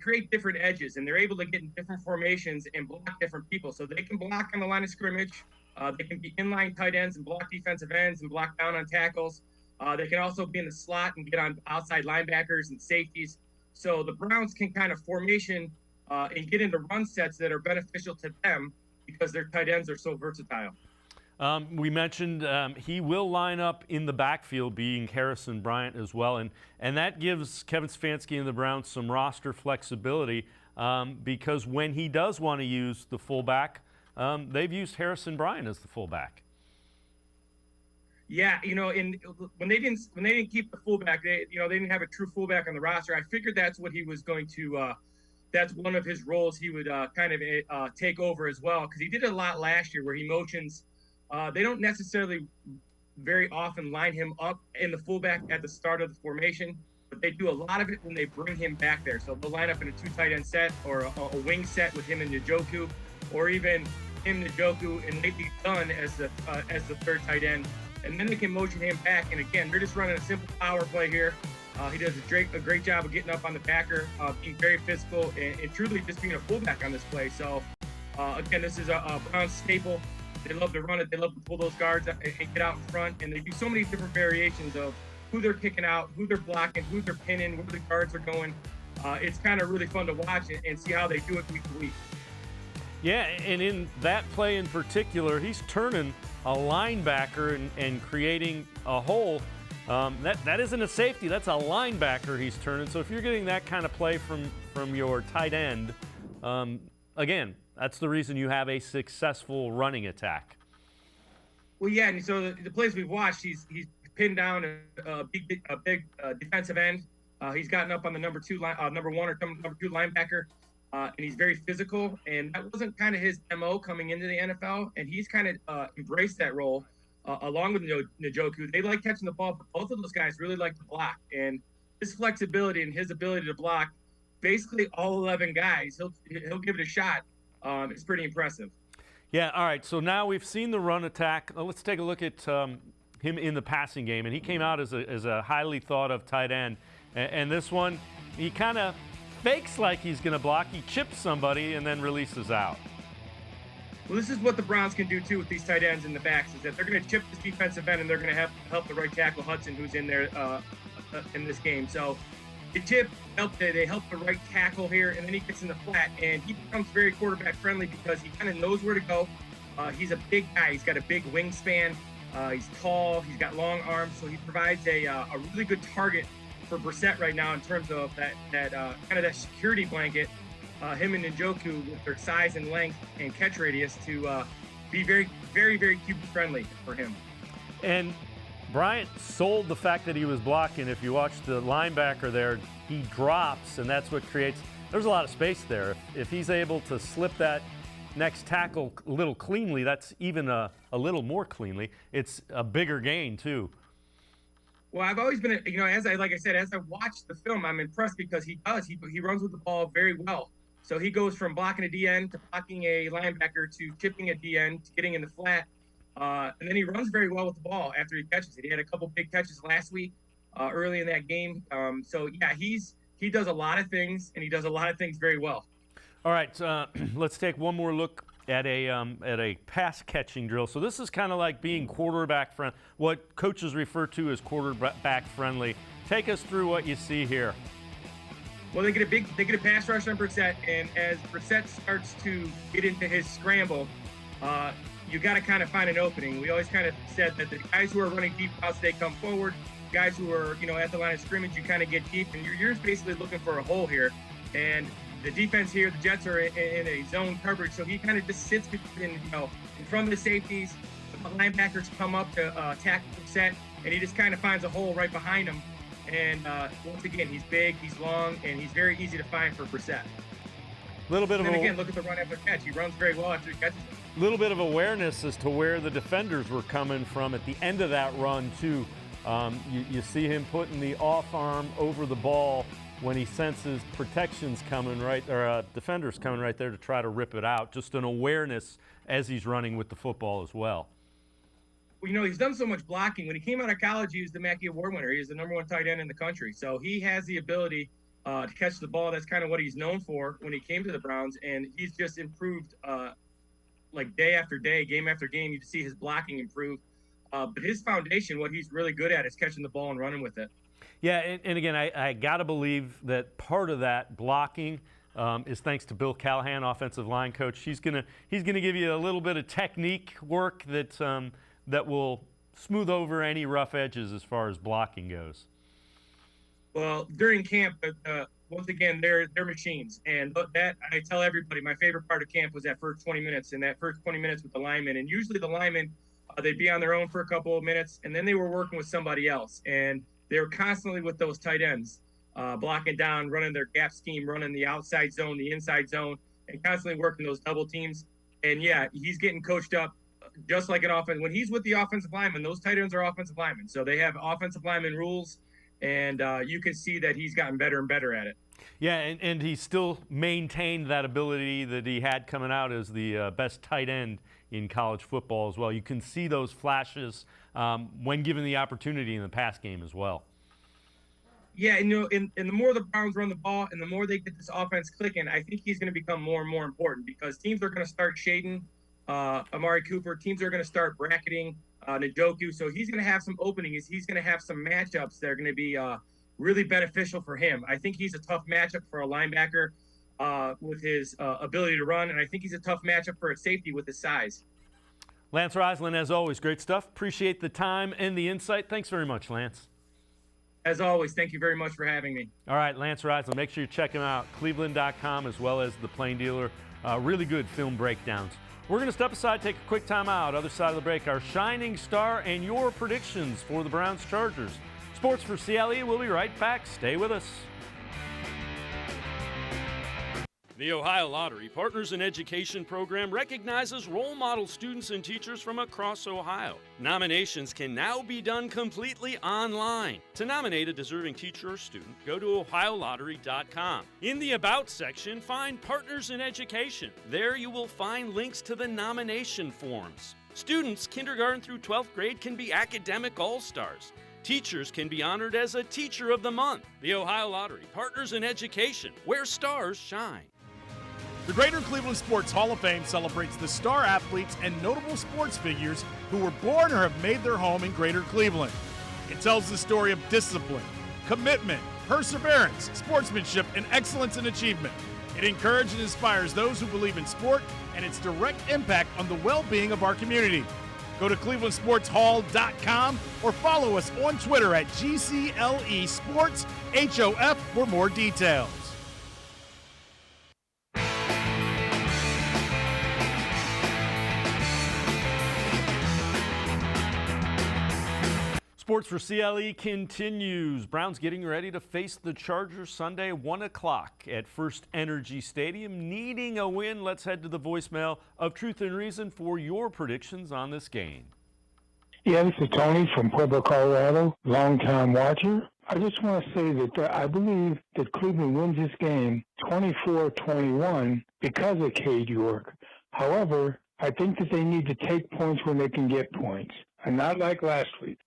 create different edges, and they're able to get in different formations and block different people. So they can block on the line of scrimmage. They can be inline tight ends and block defensive ends and block down on tackles. They can also be in the slot and get on outside linebackers and safeties. So the Browns can kind of formation and get into run sets that are beneficial to them because their tight ends are so versatile. We mentioned he will line up in the backfield, being Harrison Bryant as well, and that gives Kevin Stefanski and the Browns some roster flexibility because when he does want to use the fullback, they've used Harrison Bryant as the fullback. Yeah, when they didn't keep the fullback, they didn't have a true fullback on the roster. I figured that's what he was going to. That's one of his roles he would take over as well, because he did it a lot last year where he motions. They don't necessarily very often line him up in the fullback at the start of the formation, but they do a lot of it when they bring him back there. So they'll line up in a 2 tight end set or a wing set with him and Njoku, or even him, Njoku, and maybe Dunn as the 3rd tight end. And then they can motion him back. And again, they're just running a simple power play here. He does a great job of getting up on the backer, being very physical, and truly just being a fullback on this play. So, again, this is a Browns staple. They love to run it. They love to pull those guards and get out in front. And they do so many different variations of who they're kicking out, who they're blocking, who they're pinning, where the guards are going. It's kind of really fun to watch it and see how they do it week to week. Yeah, and in that play in particular, he's turning a linebacker and creating a hole. That isn't a safety, that's a linebacker he's turning. So if you're getting that kind of play from your tight end, again, that's the reason you have a successful running attack. Well, yeah, and so the plays we've watched, he's pinned down a big defensive end. He's gotten up on the number one or number two linebacker, and he's very physical. And that wasn't kind of his MO coming into the NFL, and he's kind of embraced that role along with Njoku. They like catching the ball, but both of those guys really like to block. And his flexibility and his ability to block basically all 11 guys, he'll give it a shot. It's pretty impressive. Yeah, all right, so now we've seen the run attack. Let's take a look at him in the passing game. And he came out as a highly thought of tight end. And this one, he kind of fakes like he's going to block. He chips somebody and then releases out. Well, this is what the Browns can do, too, with these tight ends in the backs, is that they're going to chip this defensive end, and they're going to help the right tackle, Hudson, who's in there in this game. So the chip, they help the right tackle here, and then he gets in the flat, and he becomes very quarterback-friendly because he kind of knows where to go. He's a big guy. He's got a big wingspan. He's tall. He's got long arms, so he provides a really good target for Brissett right now in terms of that kind of that security blanket. Him and Njoku with their size and length and catch radius to be very, very, very QB friendly for him. And Bryant sold the fact that he was blocking. If you watch the linebacker there, he drops, and that's what creates – there's a lot of space there. If he's able to slip that next tackle a little cleanly, that's even a little more cleanly. It's a bigger gain, too. Well, I've always been, as I watch the film, I'm impressed because he runs with the ball very well. So he goes from blocking a DN to blocking a linebacker to chipping a DN to getting in the flat. And then he runs very well with the ball after he catches it. He had a couple big catches last week early in that game. So, yeah, he does a lot of things, and he does a lot of things very well. All right, let's take one more look at a pass catching drill. So this is kind of like being quarterback friendly, what coaches refer to as quarterback friendly. Take us through what you see here. Well, they get a pass rush on Brissett, and as Brissett starts to get into his scramble, you got to kind of find an opening. We always kind of said that the guys who are running deep routes, they come forward. Guys who are, at the line of scrimmage, you kind of get deep, and you're just basically looking for a hole here. And the defense here, the Jets are in a zone coverage, so he kind of just sits in front of the safeties. The linebackers come up to tackle Brissett, and he just kind of finds a hole right behind him. And once again, he's big, he's long, and he's very easy to find for Brissett. Look at the run after catch. He runs very well after he catches it. A little bit of awareness as to where the defenders were coming from at the end of that run, too. You see him putting the off arm over the ball when he senses protection's coming defenders coming right there to try to rip it out. Just an awareness as he's running with the football as well. Well, he's done so much blocking. When he came out of college, he was the Mackey Award winner. He was the #1 tight end in the country. So he has the ability to catch the ball. That's kind of what he's known for when he came to the Browns, and he's just improved like day after day, game after game. You can see his blocking improve. But his foundation, what he's really good at, is catching the ball and running with it. Yeah, and again, I got to believe that part of that blocking is thanks to Bill Callahan, offensive line coach. He's gonna give you a little bit of technique work that will smooth over any rough edges as far as blocking goes. Well, during camp, once again, they're machines. And that, I tell everybody, my favorite part of camp was that first 20 minutes, and that first 20 minutes with the linemen. And usually the linemen, they'd be on their own for a couple of minutes, and then they were working with somebody else. And they were constantly with those tight ends, blocking down, running their gap scheme, running the outside zone, the inside zone, and constantly working those double teams. And, yeah, he's getting coached up just like an offense. When he's with the offensive linemen, those tight ends are offensive linemen. So they have offensive lineman rules, and you can see that he's gotten better and better at it. Yeah, and he still maintained that ability that he had coming out as the best tight end in college football as well. You can see those flashes when given the opportunity in the pass game as well. Yeah, and the more the Browns run the ball and the more they get this offense clicking, I think he's going to become more and more important because teams are going to start shading Amari Cooper. Teams are going to start bracketing Njoku. So he's going to have some openings. He's going to have some matchups that are going to be really beneficial for him. I think he's a tough matchup for a linebacker with his ability to run, and I think he's a tough matchup for a safety with his size. Lance Reisland, as always, great stuff. Appreciate the time and the insight. Thanks very much, Lance. As always, thank you very much for having me. All right, Lance Reisland, make sure you check him out, cleveland.com as well as The Plain Dealer. Really good film breakdowns. We're going to step aside, take a quick time out. Other side of the break, our shining star and your predictions for the Browns-Chargers. Sports for CLE, we'll be right back. Stay with us. The Ohio Lottery Partners in Education program recognizes role model students and teachers from across Ohio. Nominations can now be done completely online. To nominate a deserving teacher or student, go to ohiolottery.com. In the About section, find Partners in Education. There you will find links to the nomination forms. Students, kindergarten through 12th grade, can be academic all-stars. Teachers can be honored as a Teacher of the Month. The Ohio Lottery Partners in Education, where stars shine. The Greater Cleveland Sports Hall of Fame celebrates the star athletes and notable sports figures who were born or have made their home in Greater Cleveland. It tells the story of discipline, commitment, perseverance, sportsmanship, and excellence in achievement. It encourages and inspires those who believe in sport and its direct impact on the well-being of our community. Go to clevelandsportshall.com or follow us on Twitter at GCLE Sports HOF for more details. Sports for CLE continues. Browns getting ready to face the Chargers Sunday, 1 o'clock at First Energy Stadium. Needing a win, let's head to the voicemail of Truth and Reason for your predictions on this game. Yeah, this is Tony from Pueblo, Colorado, longtime watcher. I just want to say that I believe that Cleveland wins this game 24-21 because of Cade York. However, I think that they need to take points when they can get points, and not like last week.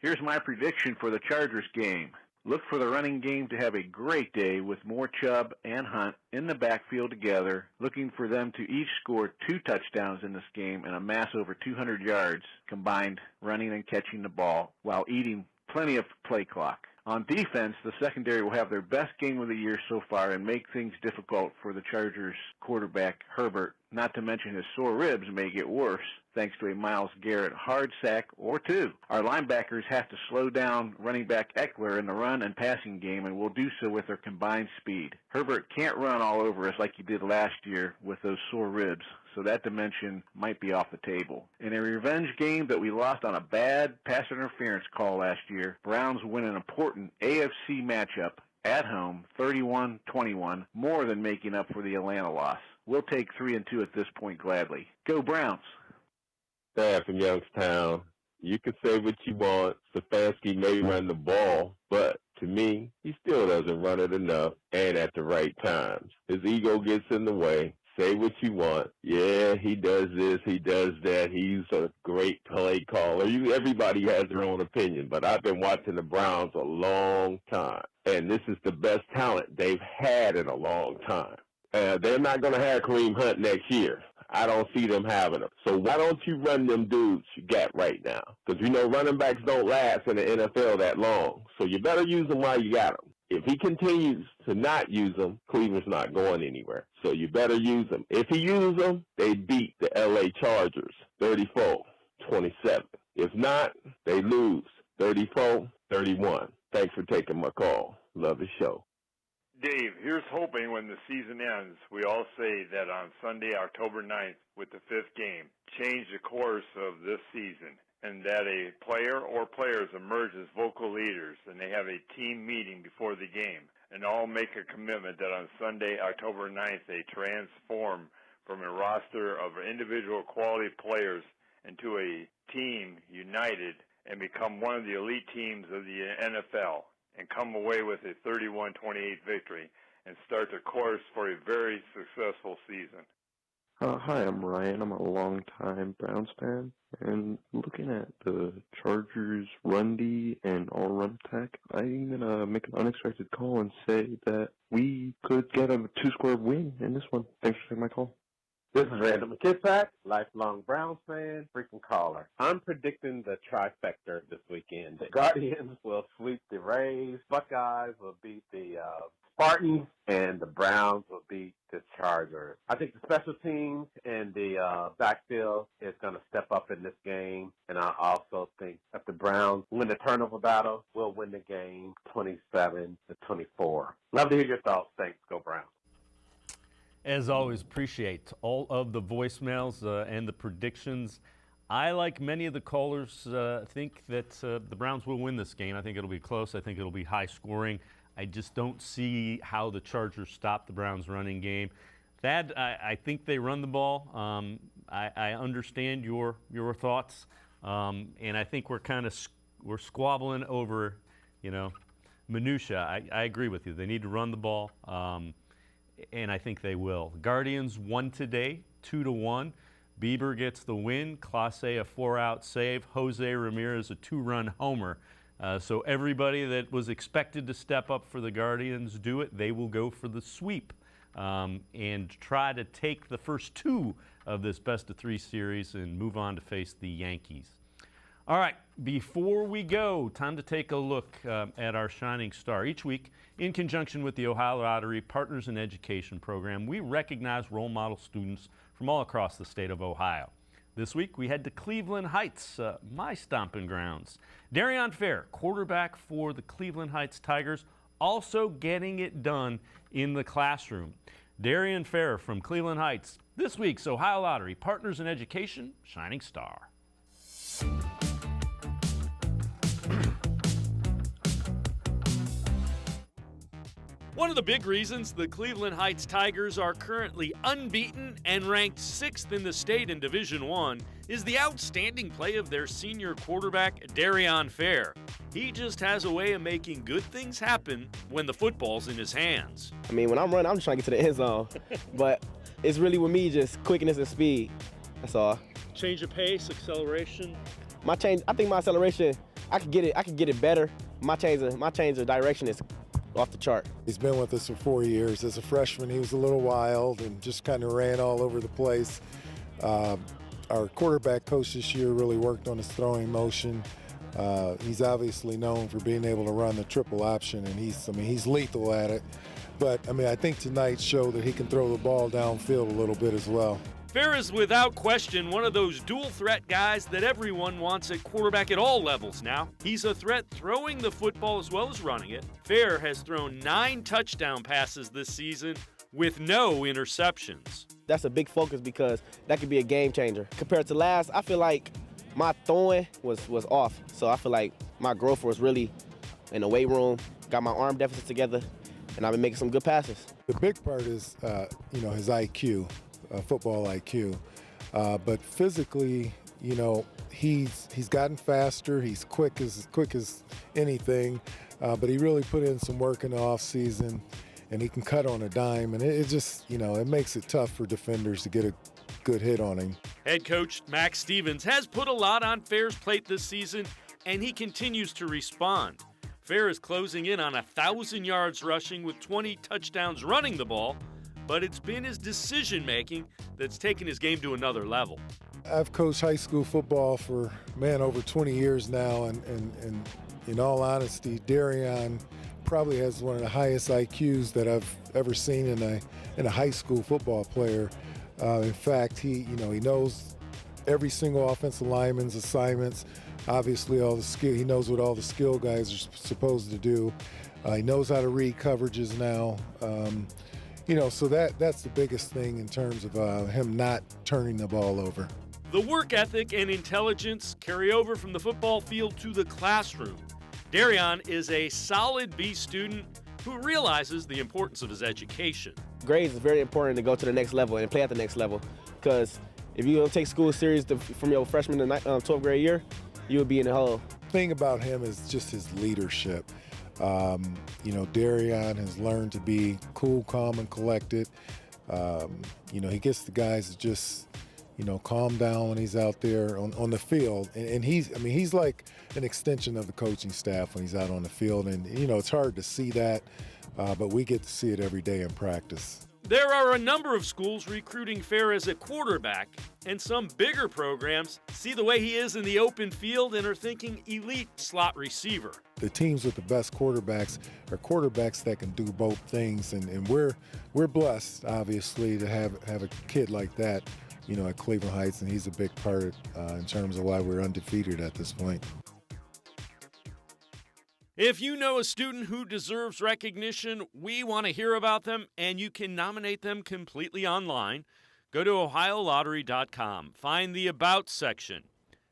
Here's my prediction for the Chargers game. Look for the running game to have a great day with more Chubb and Hunt in the backfield together, looking for them to each score 2 touchdowns in this game and amass over 200 yards combined running and catching the ball while eating plenty of play clock. On defense, the secondary will have their best game of the year so far and make things difficult for the Chargers quarterback Herbert, not to mention his sore ribs may get worse thanks to a Myles Garrett hard sack or 2. Our linebackers have to slow down running back Eckler in the run and passing game and will do so with their combined speed. Herbert can't run all over us like he did last year with those sore ribs, so that dimension might be off the table. In a revenge game that we lost on a bad pass interference call last year, Browns win an important AFC matchup at home 31-21, more than making up for the Atlanta loss. We'll take 3-2 at this point gladly. Go Browns! Sam from Youngstown. You can say what you want. Stefanski may run the ball, but to me, he still doesn't run it enough and at the right times. His ego gets in the way. Say what you want. Yeah, he does this, he does that. He's a great play caller. Everybody has their own opinion, but I've been watching the Browns a long time, and this is the best talent they've had in a long time. They're not going to have Kareem Hunt next year. I don't see them having him. So why don't you run them dudes you got right now? Because you know running backs don't last in the NFL that long. So you better use them while you got them. If he continues to not use them, Cleveland's not going anywhere. So you better use them. If he uses them, they beat the LA Chargers 34-27. If not, they lose 34-31. Thanks for taking my call. Love the show. Dave, here's hoping when the season ends, we all say that on Sunday, October 9th, with the 5th game, change the course of this season, and that a player or players emerge as vocal leaders, and they have a team meeting before the game, and all make a commitment that on Sunday, October 9th, they transform from a roster of individual quality players into a team united and become one of the elite teams of the NFL, and come away with a 31-28 victory and start the course for a very successful season. Hi, I'm Ryan. I'm a longtime Browns fan. And looking at the Chargers run D and all run attack, I'm going to make an unexpected call and say that we could get a 2-score win in this one. Thanks for taking my call. This is Randall McKissack, lifelong Browns fan, frequent caller. I'm predicting the trifecta this weekend. The Guardians will sweep the Rays, Buckeyes will beat the Spartans, and the Browns will beat the Chargers. I think the special teams and the backfield is going to step up in this game, and I also think if the Browns win the turnover battle, we'll win the game 27-24. Love to hear your thoughts. Thanks. Go Browns. As always, appreciate all of the voicemails and the predictions. I, like many of the callers, think that the Browns will win this game. I think it'll be close. I think it'll be high scoring. I just don't see how the Chargers stop the Browns running game. Thad, I think they run the ball. I understand your thoughts, and I think we're squabbling over, minutia. I agree with you. They need to run the ball, and I think they will. Guardians won today, 2-1. Bieber gets the win. Clase a 4-out save. Jose Ramirez a 2-run homer. So everybody that was expected to step up for the Guardians do it. They will go for the sweep and try to take the first 2 of this best-of-3 series and move on to face the Yankees. All right, before we go, time to take a look at our shining star. Each week, in conjunction with the Ohio Lottery Partners in Education program, we recognize role model students from all across the state of Ohio. This week, we head to Cleveland Heights, my stomping grounds. Darion Fair, quarterback for the Cleveland Heights Tigers, also getting it done in the classroom. Darion Fair from Cleveland Heights, this week's Ohio Lottery Partners in Education Shining Star. One of the big reasons the Cleveland Heights Tigers are currently unbeaten and ranked 6th in the state in Division I is the outstanding play of their senior quarterback, Darion Fair. He just has a way of making good things happen when the football's in his hands. I mean, when I'm running, I'm just trying to get to the end zone. But it's really with me just quickness and speed. That's all. Change of pace, acceleration. I think my acceleration, I could get it better. My change of direction is off the chart. He's been with us for 4 years. As a freshman, he was a little wild and just kind of ran all over the place. Our quarterback coach this year really worked on his throwing motion. He's obviously known for being able to run the triple option, and he's lethal at it. But I think tonight showed that he can throw the ball downfield a little bit as well. Fair is without question one of those dual threat guys that everyone wants at quarterback at all levels now. He's a threat throwing the football as well as running it. Fair has thrown 9 touchdown passes this season with no interceptions. That's a big focus because that could be a game changer. Compared to last, I feel like my throwing was off. So I feel like my growth was really in the weight room, got my arm deficit together, and I've been making some good passes. The big part is, his IQ. Football IQ, but physically, he's gotten faster. He's quick as anything, but he really put in some work in the off season, and he can cut on a dime. And it just, it makes it tough for defenders to get a good hit on him. Head coach Max Stevens has put a lot on Fair's plate this season, and he continues to respond. Fair is closing in on 1,000 yards rushing with 20 touchdowns running the ball. But it's been his decision-making that's taken his game to another level. I've coached high school football for, over 20 years now, and in all honesty, Darion probably has one of the highest IQs that I've ever seen in a high school football player. In fact, he knows every single offensive lineman's assignments, obviously all the skill. He knows what all the skill guys are supposed to do. He knows how to read coverages now. So that's the biggest thing in terms of him not turning the ball over. The work ethic and intelligence carry over from the football field to the classroom. Darion is a solid B student who realizes the importance of his education. Grades is very important to go to the next level and play at the next level, because if you don't take school serious from your freshman to 12th grade year, you would be in the hole. The thing about him is just his leadership. Darion has learned to be cool, calm, and collected. He gets the guys to just, calm down when he's out there on the field. And he's like an extension of the coaching staff when he's out on the field. And, it's hard to see that, but we get to see it every day in practice. There are a number of schools recruiting Fair as a quarterback, and some bigger programs see the way he is in the open field and are thinking elite slot receiver. The teams with the best quarterbacks are quarterbacks that can do both things, and we're blessed, obviously, to have a kid like that, at Cleveland Heights, and he's a big part in terms of why we're undefeated at this point. If you know a student who deserves recognition, we want to hear about them, and you can nominate them completely online. Go to OhioLottery.com, find the About section,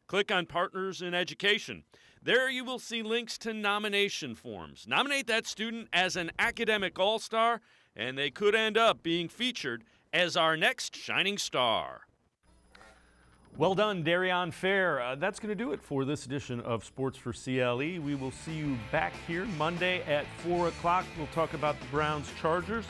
Click on Partners in Education. There you will see links to nomination forms. Nominate that student as an academic all-star, and they could end up being featured as our next shining star. Well done, Darion Fair. That's going to do it for this edition of Sports for CLE. We will see you back here Monday at 4 o'clock. We'll talk about the Browns-Chargers.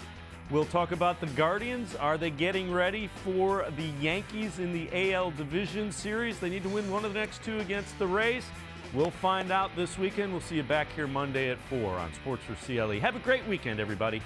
We'll talk about the Guardians. Are they getting ready for the Yankees in the AL Division Series? They need to win one of the next two against the Rays. We'll find out this weekend. We'll see you back here Monday at 4 on Sports for CLE. Have a great weekend, everybody.